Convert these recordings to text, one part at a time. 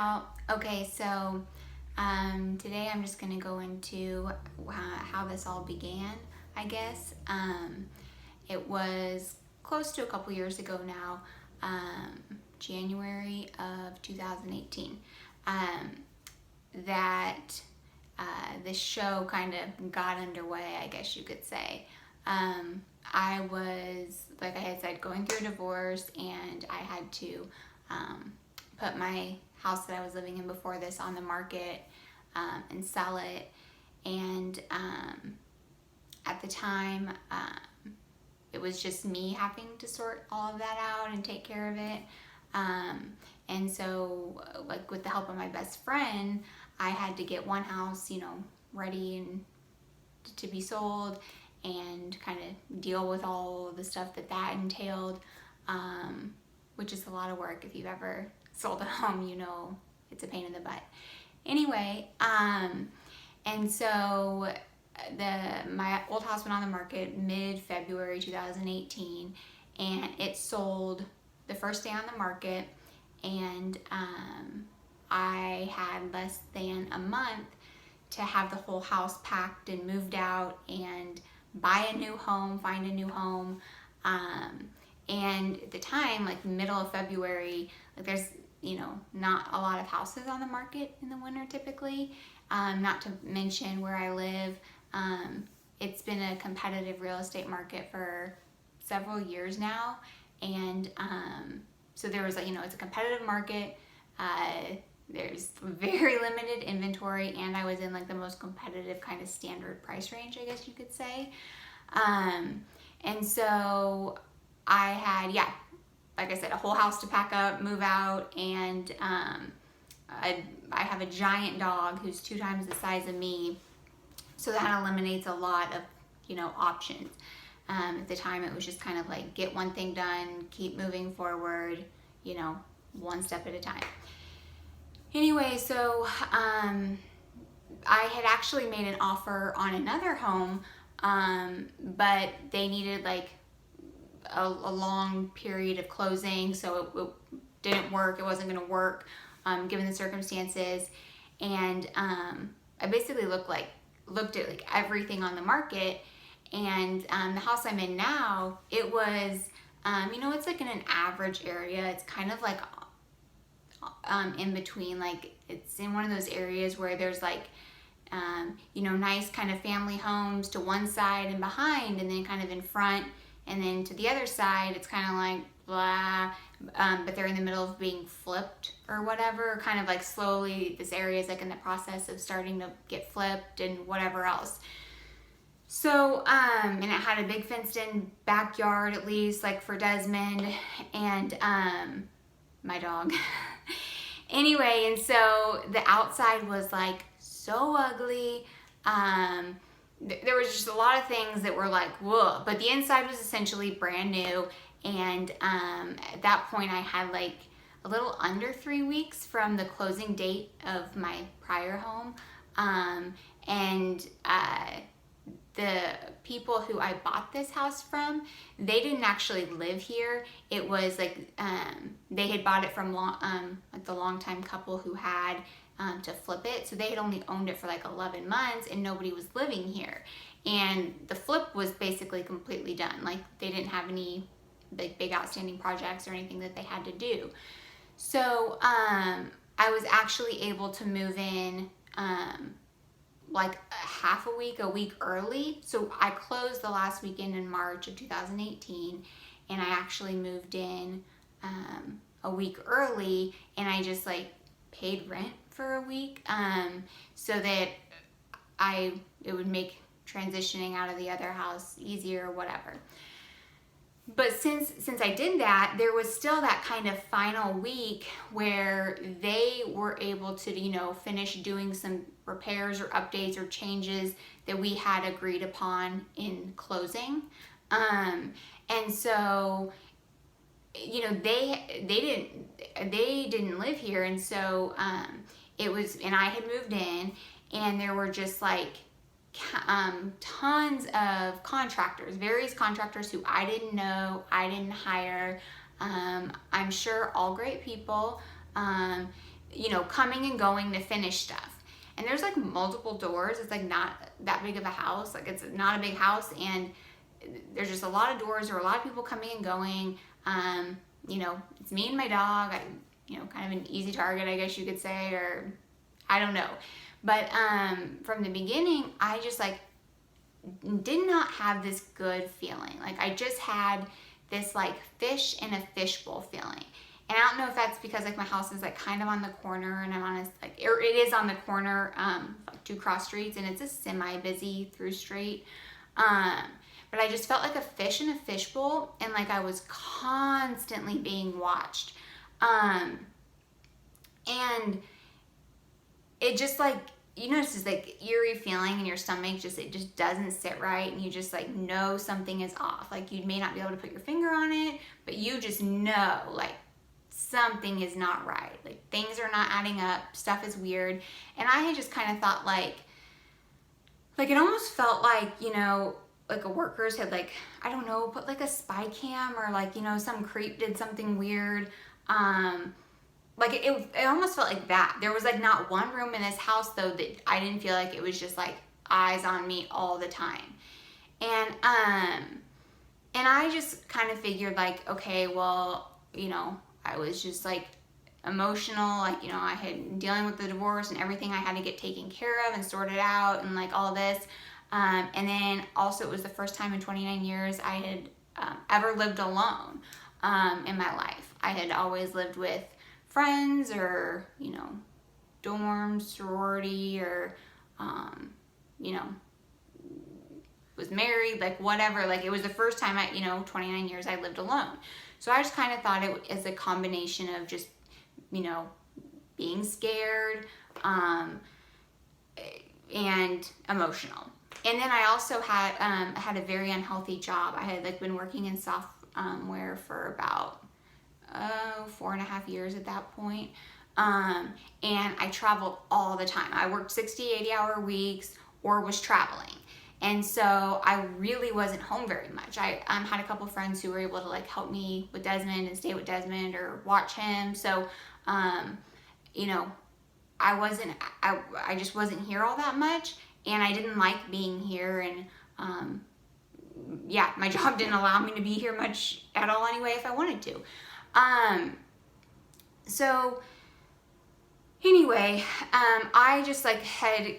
y'all. Okay, so today I'm just gonna go into how this all began, I guess. It was close to a couple years ago now, January of 2018, that this show kind of got underway, I guess you could say. I was, like I had said, going through a divorce, and I had to put my house that I was living in before this on the market and sell it. And at the time, it was just me having to sort all of that out and take care of it. And so, like, with the help of my best friend, I had to get one house, ready and to be sold, and kind of deal with all of the stuff that entailed, which is a lot of work. If you've ever sold a home, it's a pain in the butt. Anyway, and so my old house went on the market mid-February 2018, and it sold the first day on the market, and I had less than a month to have the whole house packed and moved out and buy a new home, find a new home. And at the time, like middle of February, like there's, not a lot of houses on the market in the winter typically. Not to mention where I live. It's been a competitive real estate market for several years now. And so there was, it's a competitive market. There's very limited inventory, and I was in like the most competitive kind of standard price range, I guess you could say. And so I had, like I said, a whole house to pack up, move out, and I have a giant dog who's 2 times the size of me, so that eliminates a lot of, options. At the time, it was just kind of like get one thing done, keep moving forward, one step at a time. Anyway, so I had actually made an offer on another home, but they needed like a long period of closing, so it didn't work. It wasn't going to work given the circumstances. And I basically looked at like everything on the market, and the house I'm in now, it was, it's like in an average area. It's kind of like in between, like it's in one of those areas where there's like nice kind of family homes to one side and behind, and then kind of in front, and then to the other side it's kind of like blah, but they're in the middle of being flipped or whatever, kind of like slowly this area is like in the process of starting to get flipped and whatever else. So and it had a big fenced in backyard, at least like for Desmond and my dog. Anyway, and so the outside was like so ugly. There was just a lot of things that were like, whoa, but the inside was essentially brand new. And at that point I had like a little under 3 weeks from the closing date of my prior home. And the people who I bought this house from, they didn't actually live here. It was like they had bought it from like the longtime couple who had to flip it. So they had only owned it for like 11 months and nobody was living here. And the flip was basically completely done. Like they didn't have any big outstanding projects or anything that they had to do. So I was actually able to move in like a week early. So I closed the last weekend in March of 2018, and I actually moved in a week early, and I just like paid rent for a week so that it would make transitioning out of the other house easier or whatever. But since I did that, there was still that kind of final week where they were able to, finish doing some repairs or updates or changes that we had agreed upon in closing. And so, they didn't live here, and so it was, and I had moved in, and there were just like tons of contractors, various contractors who I didn't know, I didn't hire. I'm sure all great people. coming and going to finish stuff. And there's like multiple doors. It's like not that big of a house. Like it's not a big house, and there's just a lot of doors or a lot of people coming and going. It's me and my dog. Kind of an easy target, I guess you could say, or I don't know. But from the beginning, I just like did not have this good feeling. Like I just had this like fish in a fishbowl feeling. And I don't know if that's because like my house is like kind of on the corner, and I'm on it is on the corner, like 2 cross streets, and it's a semi-busy through street. But I just felt like a fish in a fishbowl, and like I was constantly being watched. And it just like, notice this like eerie feeling in your stomach, it just doesn't sit right, and you just like know something is off. Like you may not be able to put your finger on it, but you just know like something is not right. Like things are not adding up, stuff is weird. And I had just kind of thought like it almost felt like, like a workers had like, I don't know, put like a spy cam, or like, some creep did something weird. Like it almost felt like that. There was like not one room in this house though that I didn't feel like it was just like eyes on me all the time. And I just kind of figured like, okay, well, I was just like emotional, like, I had dealing with the divorce and everything I had to get taken care of and sorted out and like all this. And then also it was the first time in 29 years I had ever lived alone in my life. I had always lived with friends or, dorms, sorority, or, was married, like whatever. Like it was the first time 29 years I lived alone. So I just kind of thought it as a combination of just, being scared and emotional. And then I also had a very unhealthy job. I had like been working in software for about 4.5 years at that point. And I traveled all the time. I worked 60, 80-hour weeks or was traveling. And so I really wasn't home very much. I had a couple friends who were able to like help me with Desmond and stay with Desmond or watch him. So, I just wasn't here all that much, and I didn't like being here. And my job didn't allow me to be here much at all anyway if I wanted to. So anyway, I just like had,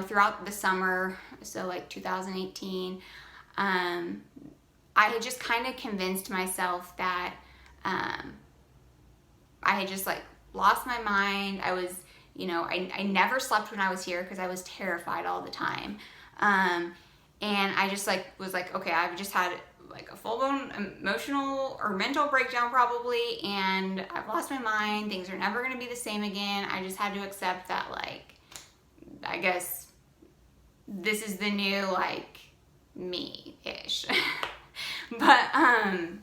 throughout the summer, so like 2018, I had just kind of convinced myself that I had just like lost my mind. I was, I never slept when I was here because I was terrified all the time. And I just like was like, okay, I've just had like a full-blown emotional or mental breakdown probably, and I've lost my mind. Things are never going to be the same again. I just had to accept that, like, I guess this is the new like me-ish. But and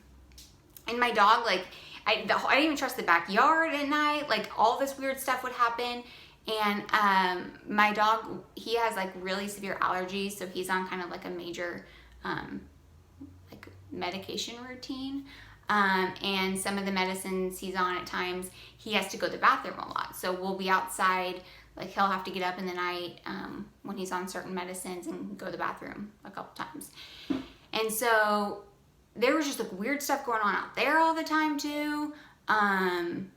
my dog, like I didn't even trust the backyard at night. Like all this weird stuff would happen. And my dog, he has like really severe allergies, so he's on kind of like a major like medication routine. And some of the medicines he's on at times, he has to go to the bathroom a lot. So we'll be outside, like he'll have to get up in the night when he's on certain medicines and go to the bathroom a couple times. And so there was just like weird stuff going on out there all the time too. And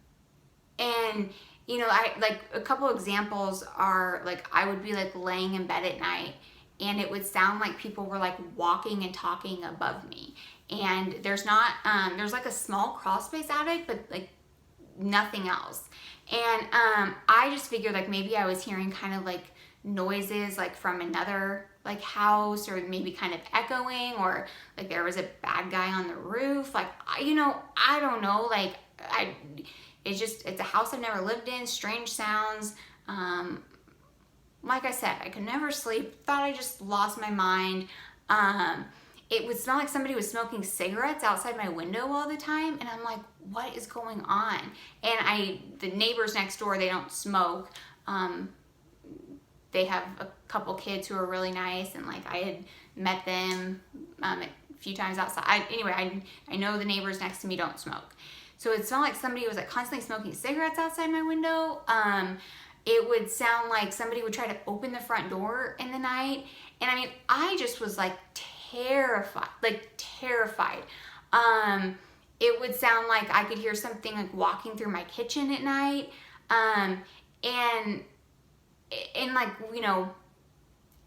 I like a couple examples are like I would be like laying in bed at night and it would sound like people were like walking and talking above me. And there's not there's like a small crawl space attic, but like nothing else. And I just figured like maybe I was hearing kind of like noises like from another like house, or maybe kind of echoing, or like there was a bad guy on the roof. Like I don't know, like it's a house I've never lived in, strange sounds. Like I said, I could never sleep, thought I just lost my mind. It would smell like somebody was smoking cigarettes outside my window all the time, and I'm like, what is going on? And the neighbors next door, they don't smoke. They have a couple kids who are really nice, and like I had met them a few times outside. Anyway, I know the neighbors next to me don't smoke. So it smelled like somebody was like constantly smoking cigarettes outside my window. It would sound like somebody would try to open the front door in the night. And I mean, I just was like terrified, It would sound like I could hear something like walking through my kitchen at night. And like,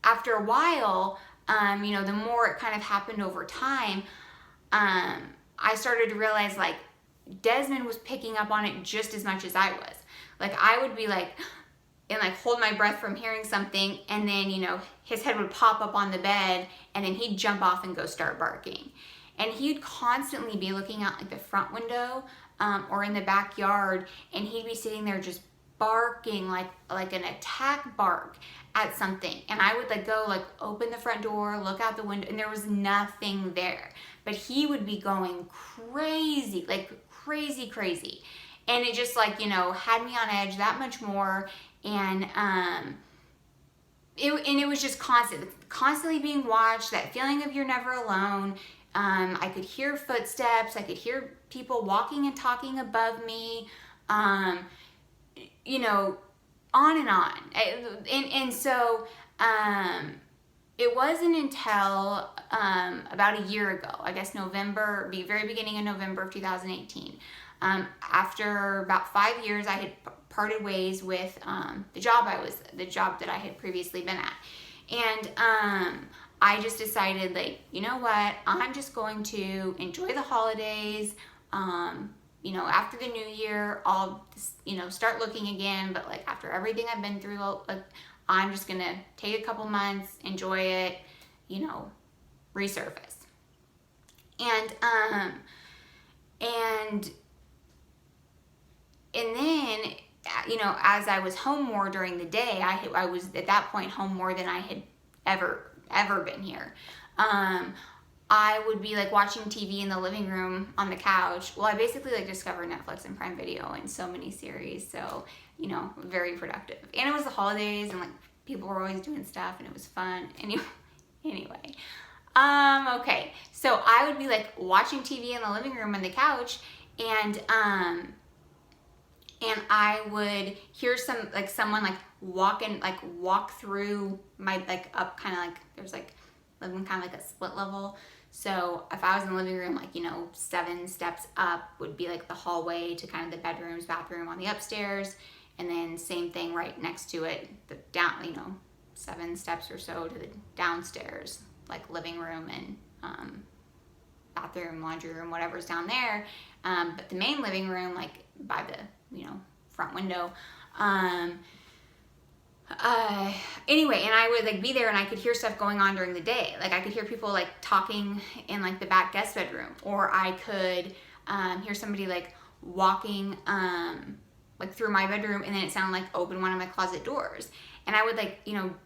after a while, the more it kind of happened over time, I started to realize like Desmond was picking up on it just as much as I was. Like I would be like, and like hold my breath from hearing something, and then his head would pop up on the bed, and then he'd jump off and go start barking. And he'd constantly be looking out like the front window or in the backyard, and he'd be sitting there just barking like an attack bark at something. And I would like go like open the front door, look out the window, and there was nothing there. But he would be going crazy, like crazy. And it just like, had me on edge that much more. And it was just constantly being watched, that feeling of you're never alone. I could hear footsteps, I could hear people walking and talking above me, on and on. And so it wasn't until about a year ago, I guess very beginning of November of 2018, after about 5 years, I had parted ways with the job that I had previously been at. And I just decided, like, you know what, I'm just going to enjoy the holidays. After the new year, I'll, start looking again. But like after everything I've been through, like, I'm just gonna take a couple months, enjoy it, resurface. And then, as I was home more during the day, I was at that point home more than I had ever been here. I would be like watching TV in the living room on the couch. Well, I basically like discovered Netflix and Prime Video and so many series. So, very productive. And it was the holidays, and like people were always doing stuff, and it was fun. Anyway. Okay. So I would be like watching TV in the living room on the couch, and I would hear someone like walk through my, like, up kind of like, there's like living kind of like a split level. So if I was in the living room, like, 7 steps up would be like the hallway to kind of the bedrooms, bathroom on the upstairs. And then same thing right next to it, the down, 7 steps or so to the downstairs, like living room and bathroom, laundry room, whatever's down there. But the main living room, like by the, front window. Anyway, and I would like be there, and I could hear stuff going on during the day. Like I could hear people like talking in like the back guest bedroom, or I could hear somebody like walking like through my bedroom, and then it sounded like open one of my closet doors. And I would like,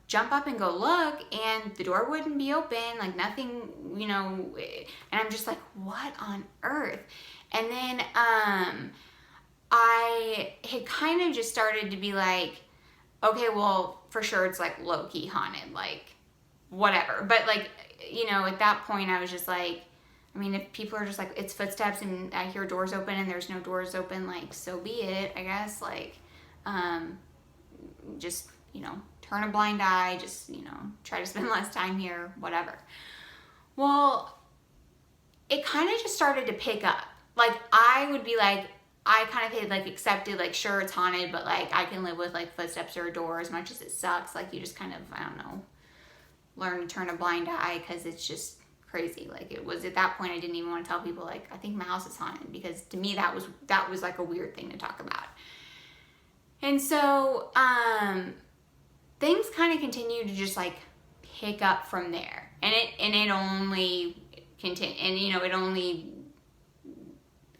jump up and go look, and the door wouldn't be open, like nothing, and I'm just like, what on earth? And then I had kind of just started to be like, okay, well, for sure it's like low-key haunted, like whatever. But like, at that point I was just like, I mean, if people are just like, it's footsteps and I hear doors open and there's no doors open, like, so be it, I guess. Like, just, turn a blind eye, just, try to spend less time here, whatever. Well, it kind of just started to pick up. Like, I would be like, I kind of had like accepted, like, sure, it's haunted, but like I can live with like footsteps or a door, as much as it sucks. Like, you just kind of, I don't know, learn to turn a blind eye, because it's just crazy. Like, it was at that point I didn't even want to tell people like, I think my house is haunted, because to me that was like a weird thing to talk about. And so things kind of continued to just like pick up from there, and it only continued, and it only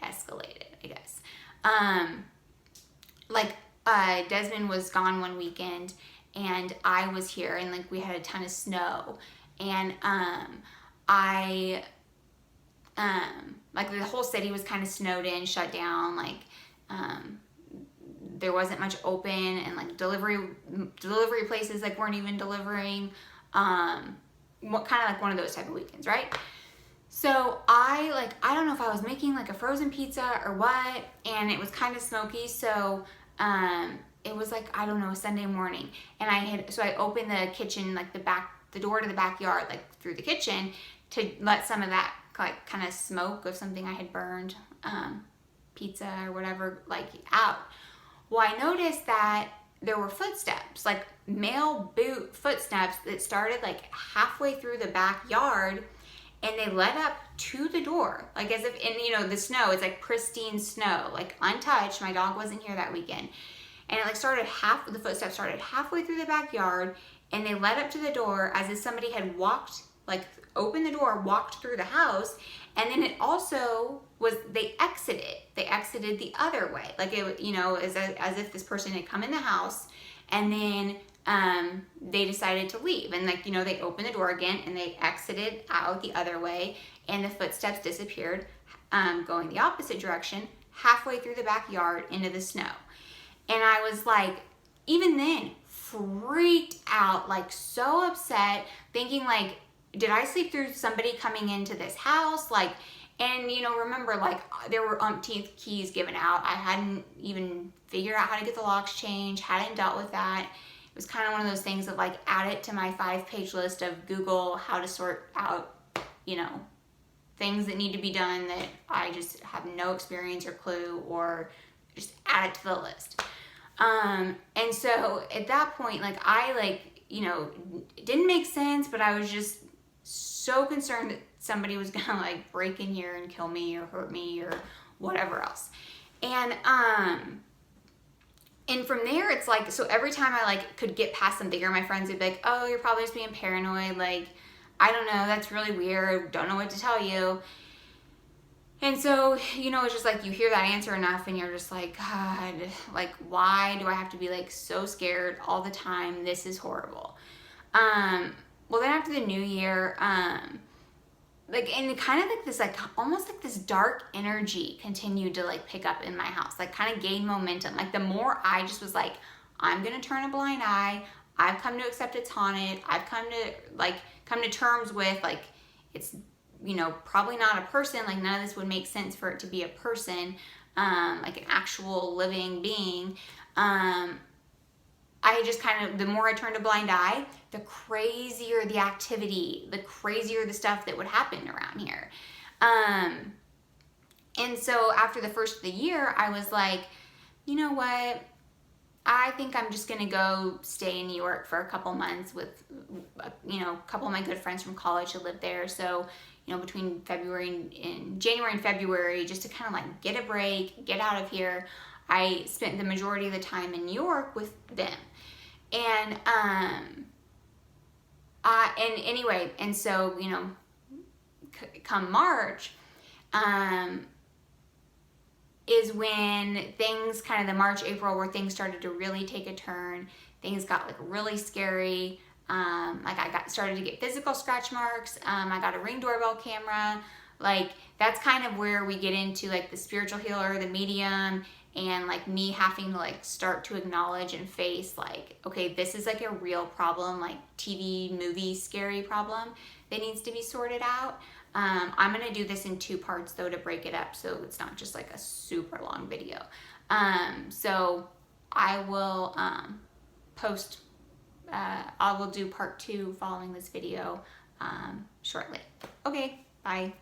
escalated, I guess. Desmond was gone one weekend, and I was here, and like we had a ton of snow, and like the whole city was kind of snowed in, shut down. Like there wasn't much open, and like delivery places like weren't even delivering. What kind of like one of those type of weekends, right? So I don't know if I was making like a frozen pizza or what, and it was kind of smoky. So it was like, I don't know, a Sunday morning, and I opened the kitchen, like the door to the backyard, like through the kitchen, to let some of that like kind of smoke of something I had burned, pizza or whatever, like out. Well, I noticed that there were footsteps, like male boot footsteps that started like halfway through the backyard, and they led up to the door, like as if, and the snow, it's like pristine snow, like untouched. My dog wasn't here that weekend. And it like the footsteps started halfway through the backyard, and they led up to the door as if somebody had walked, like opened the door, walked through the house. And then it also was, they exited the other way. Like it, as if this person had come in the house, and then they decided to leave, and they opened the door again and they exited out the other way, and the footsteps disappeared, going the opposite direction halfway through the backyard into the snow. And I was like, even then, freaked out, like so upset, thinking like, did I sleep through somebody coming into this house? Like, and remember, like, there were umpteenth keys given out. I hadn't even figured out how to get the locks changed, hadn't dealt with that. It was kind of one of those things of like, add it to my 5-page list of Google how to sort out, things that need to be done that I just have no experience or clue, or just add it to the list. And so at that point, like, it didn't make sense, but I was just so concerned that somebody was gonna like break in here and kill me or hurt me or whatever else. And from there, it's like, so every time I like could get past something, or my friends would be like, oh, you're probably just being paranoid. Like, I don't know, that's really weird. Don't know what to tell you. And so, it's just like, you hear that answer enough and you're just like, God, like, why do I have to be like so scared all the time? This is horrible. Well, then after the new year, like, and kind of like this, like, almost like this dark energy continued to like pick up in my house, like kind of gain momentum. Like, the more I just was like, I'm going to turn a blind eye. I've come to accept it's haunted. I've come to terms with like, it's, probably not a person. Like, none of this would make sense for it to be a person, like an actual living being. I just kind of, the more I turned a blind eye, the crazier the activity, the crazier the stuff that would happen around here. And so after the first of the year, I was like, you know what? I think I'm just going to go stay in New York for a couple months with, a couple of my good friends from college who lived there. So, between January and February, just to kind of like get a break, get out of here, I spent the majority of the time in New York with them. And, and so, come March, is when things kind of the March, April, where things started to really take a turn. Things got like really scary. Like, I started to get physical scratch marks. I got a Ring doorbell camera. Like, that's kind of where we get into like the spiritual healer, the medium, and like me having to like start to acknowledge and face like, okay, this is like a real problem, like TV, movie, scary problem that needs to be sorted out. I'm going to do this in 2 parts though, to break it up, so it's not just like a super long video. So I will I will do part 2 following this video shortly. Okay, bye.